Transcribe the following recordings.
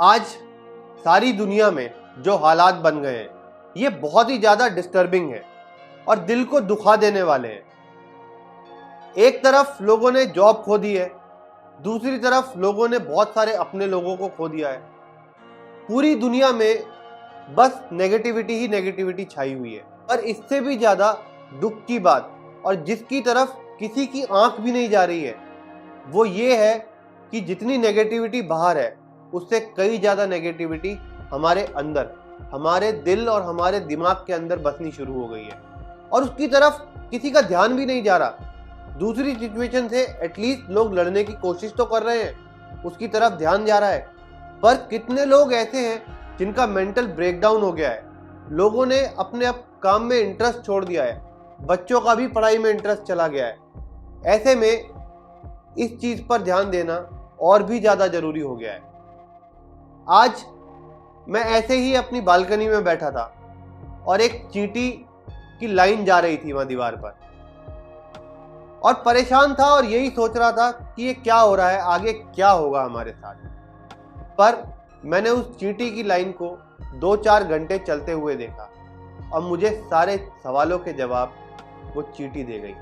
आज सारी दुनिया में जो हालात बन गए हैं ये बहुत ही ज़्यादा डिस्टर्बिंग है और दिल को दुखा देने वाले हैं। एक तरफ लोगों ने जॉब खो दी है, दूसरी तरफ लोगों ने बहुत सारे अपने लोगों को खो दिया है। पूरी दुनिया में बस नेगेटिविटी ही नेगेटिविटी छाई हुई है। पर इससे भी ज़्यादा दुख की बात और जिसकी तरफ किसी की आंख भी नहीं जा रही है वो ये है कि जितनी नेगेटिविटी बाहर है उससे कई ज़्यादा नेगेटिविटी हमारे अंदर, हमारे दिल और हमारे दिमाग के अंदर बसनी शुरू हो गई है और उसकी तरफ किसी का ध्यान भी नहीं जा रहा। दूसरी सिचुएशन से एटलीस्ट लोग लड़ने की कोशिश तो कर रहे हैं, उसकी तरफ ध्यान जा रहा है। पर कितने लोग ऐसे हैं जिनका मेंटल ब्रेकडाउन हो गया है, लोगों ने अपने काम में इंटरेस्ट छोड़ दिया है, बच्चों का भी पढ़ाई में इंटरेस्ट चला गया है। ऐसे में इस चीज़ पर ध्यान देना और भी ज़्यादा ज़रूरी हो गया है। आज मैं ऐसे ही अपनी बालकनी में बैठा था और एक चींटी की लाइन जा रही थी वहाँ दीवार पर और परेशान था और यही सोच रहा था कि ये क्या हो रहा है, आगे क्या होगा हमारे साथ। पर मैंने उस चींटी की लाइन को 2-4 घंटे चलते हुए देखा और मुझे सारे सवालों के जवाब वो चींटी दे गई।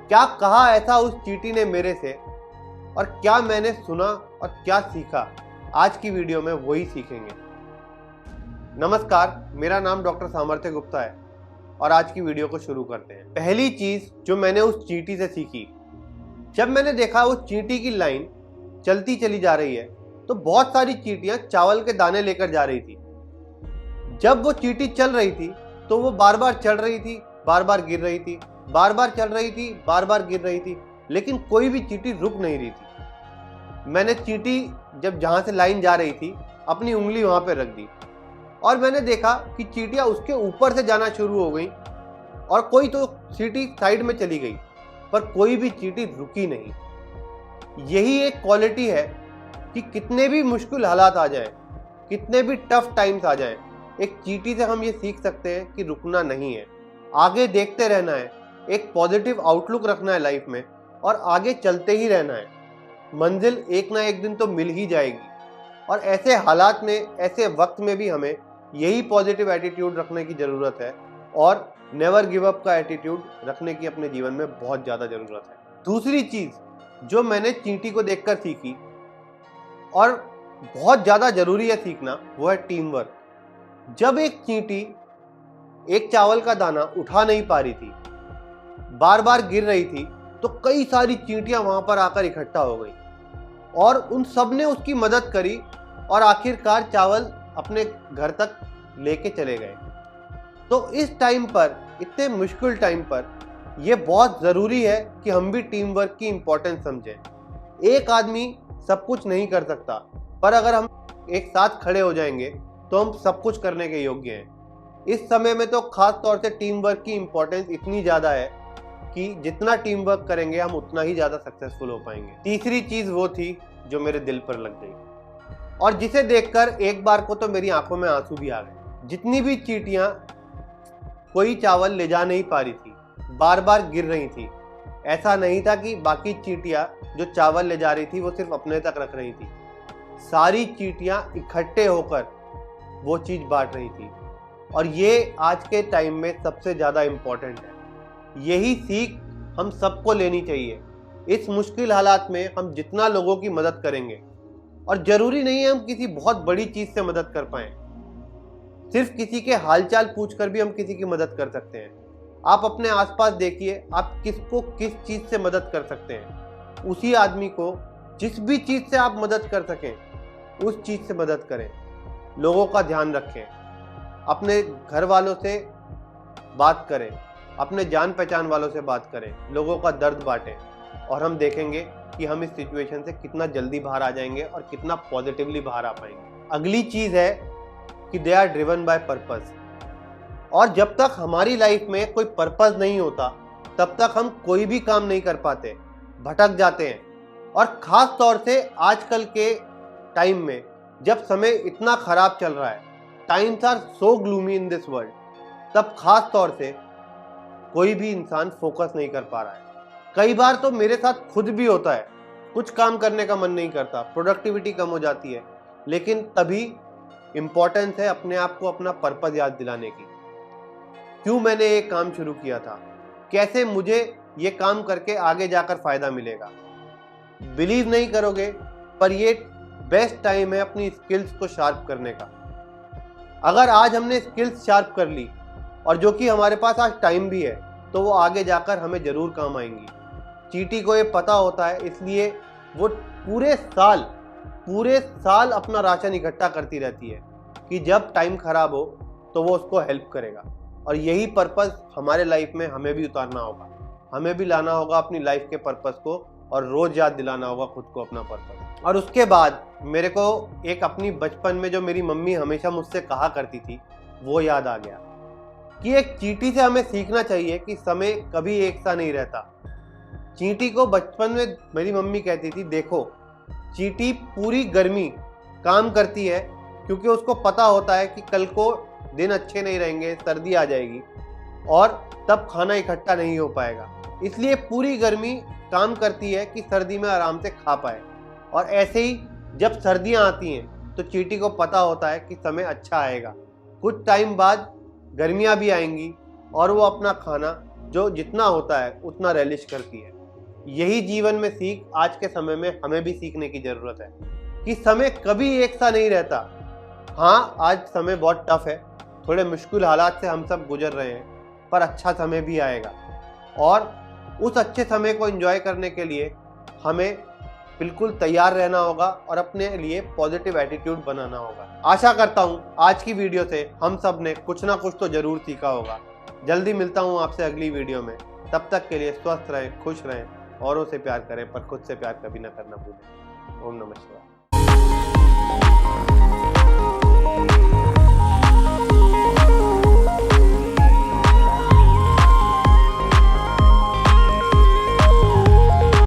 क्या कहा ऐसा उस चींटी ने मेरे से और क्या मैंने सुना और क्या सीखा, आज की वीडियो में वही सीखेंगे। नमस्कार, मेरा नाम डॉक्टर सामर्थ्य गुप्ता है और आज की वीडियो को शुरू करते हैं। पहली चीज जो मैंने उस चींटी से सीखी, जब मैंने देखा उस चींटी की लाइन चलती चली जा रही है तो बहुत सारी चींटियां चावल के दाने लेकर जा रही थी। जब वो चींटी चल रही थी तो वो बार बार चढ़ रही थी, बार बार गिर रही थी, बार बार चल रही थी, बार बार गिर रही थी, लेकिन कोई भी चींटी रुक नहीं रही थी। मैंने चींटी जब जहाँ से लाइन जा रही थी अपनी उंगली वहाँ पे रख दी और मैंने देखा कि चींटियाँ उसके ऊपर से जाना शुरू हो गई और कोई तो चींटी साइड में चली गई पर कोई भी चींटी रुकी नहीं। यही एक क्वालिटी है कि कितने भी मुश्किल हालात आ जाए, कितने भी टफ टाइम्स आ जाए, एक चींटी से हम ये सीख सकते हैं कि रुकना नहीं है, आगे देखते रहना है, एक पॉजिटिव आउटलुक रखना है लाइफ में और आगे चलते ही रहना है। मंजिल एक ना एक दिन तो मिल ही जाएगी और ऐसे हालात में, ऐसे वक्त में भी हमें यही पॉजिटिव एटीट्यूड रखने की ज़रूरत है और नेवर गिव अप का एटीट्यूड रखने की अपने जीवन में बहुत ज़्यादा ज़रूरत है। दूसरी चीज़ जो मैंने चींटी को देखकर सीखी और बहुत ज़्यादा ज़रूरी है सीखना, वो है टीम वर्क। जब एक चींटी एक चावल का दाना उठा नहीं पा रही थी, बार बार गिर रही थी, तो कई सारी चींटियां वहां पर आकर इकट्ठा हो गई और उन सब ने उसकी मदद करी और आखिरकार चावल अपने घर तक लेके चले गए। तो इस टाइम पर, इतने मुश्किल टाइम पर, यह बहुत ज़रूरी है कि हम भी टीम वर्क की इम्पोर्टेंस समझें। एक आदमी सब कुछ नहीं कर सकता, पर अगर हम एक साथ खड़े हो जाएंगे तो हम सब कुछ करने के योग्य हैं। इस समय में तो खास तौर से टीम वर्क की इम्पोर्टेंस इतनी ज़्यादा है कि जितना टीम वर्क करेंगे हम उतना ही ज़्यादा सक्सेसफुल हो पाएंगे। तीसरी चीज़ वो थी जो मेरे दिल पर लग गई और जिसे देखकर एक बार को तो मेरी आंखों में आंसू भी आ गए। जितनी भी चींटियां कोई चावल ले जा नहीं पा रही थी, बार बार गिर रही थी, ऐसा नहीं था कि बाकी चींटियां जो चावल ले जा रही थी वो सिर्फ अपने तक रख रही थी, सारी चींटियां इकट्ठे होकर वो चीज़ बांट रही थी। और ये आज के टाइम में सबसे ज़्यादा इम्पोर्टेंट है। यही सीख हम सबको लेनी चाहिए। इस मुश्किल हालात में हम जितना लोगों की मदद करेंगे, और ज़रूरी नहीं है हम किसी बहुत बड़ी चीज़ से मदद कर पाएँ, सिर्फ किसी के हालचाल पूछकर भी हम किसी की मदद कर सकते हैं। आप अपने आसपास देखिए, आप किसको किस चीज़ से मदद कर सकते हैं, उसी आदमी को जिस भी चीज़ से आप मदद कर सकें उस चीज़ से मदद करें। लोगों का ध्यान रखें, अपने घर वालों से बात करें, अपने जान पहचान वालों से बात करें, लोगों का दर्द बांटें और हम देखेंगे कि हम इस सिचुएशन से कितना जल्दी बाहर आ जाएंगे और कितना पॉजिटिवली बाहर आ पाएंगे। अगली चीज़ है कि they are driven by purpose. और जब तक हमारी लाइफ में कोई पर्पस नहीं होता तब तक हम कोई भी काम नहीं कर पाते, भटक जाते हैं। और ख़ास तौर से आजकल के टाइम में जब समय इतना ख़राब चल रहा है, times are so gloomy in this world, तब खास तौर से कोई भी इंसान फोकस नहीं कर पा रहा है। कई बार तो मेरे साथ खुद भी होता है, कुछ काम करने का मन नहीं करता, प्रोडक्टिविटी कम हो जाती है। लेकिन तभी इम्पोर्टेंस है अपने आप को अपना पर्पस याद दिलाने की। क्यों मैंने ये काम शुरू किया था, कैसे मुझे ये काम करके आगे जाकर फायदा मिलेगा। बिलीव नहीं करोगे, पर ये बेस्ट टाइम है अपनी स्किल्स को शार्प करने का। अगर आज हमने स्किल्स शार्प कर ली, और जो कि हमारे पास आज टाइम भी है, तो वो आगे जाकर हमें जरूर काम आएंगी। चींटी को ये पता होता है, इसलिए वो पूरे साल अपना राशन इकट्ठा करती रहती है कि जब टाइम खराब हो तो वो उसको हेल्प करेगा। और यही पर्पस हमारे लाइफ में हमें भी उतारना होगा, हमें भी लाना होगा अपनी लाइफ के पर्पस को, और रोज याद दिलाना होगा खुद को अपना पर्पस। और उसके बाद मेरे को एक अपनी बचपन में जो मेरी मम्मी हमेशा मुझसे कहा करती थी, वो याद आ गया कि एक चींटी से हमें सीखना चाहिए कि समय कभी एक सा नहीं रहता। चींटी को बचपन में मेरी मम्मी कहती थी, देखो चींटी पूरी गर्मी काम करती है, क्योंकि उसको पता होता है कि कल को दिन अच्छे नहीं रहेंगे, सर्दी आ जाएगी और तब खाना इकट्ठा नहीं हो पाएगा, इसलिए पूरी गर्मी काम करती है कि सर्दी में आराम से खा पाए। और ऐसे ही जब सर्दियां आती हैं तो चींटी को पता होता है कि समय अच्छा आएगा, कुछ टाइम बाद गर्मियां भी आएंगी और वो अपना खाना जो जितना होता है उतना रेलिश करती है। यही जीवन में सीख आज के समय में हमें भी सीखने की जरूरत है कि समय कभी एक सा नहीं रहता। हाँ, आज समय बहुत टफ है, थोड़े मुश्किल हालात से हम सब गुजर रहे हैं, पर अच्छा समय भी आएगा और उस अच्छे समय को एंजॉय करने के लिए हमें बिल्कुल तैयार रहना होगा और अपने लिए पॉजिटिव एटीट्यूड बनाना होगा। आशा करता हूँ आज की वीडियो से हम सब ने कुछ ना कुछ तो जरूर सीखा होगा। जल्दी मिलता हूँ आपसे अगली वीडियो में, तब तक के लिए स्वस्थ रहें, खुश रहें, औरों से प्यार करें, पर खुद से प्यार कभी ना करना भूलें। ओम नमः शिवाय।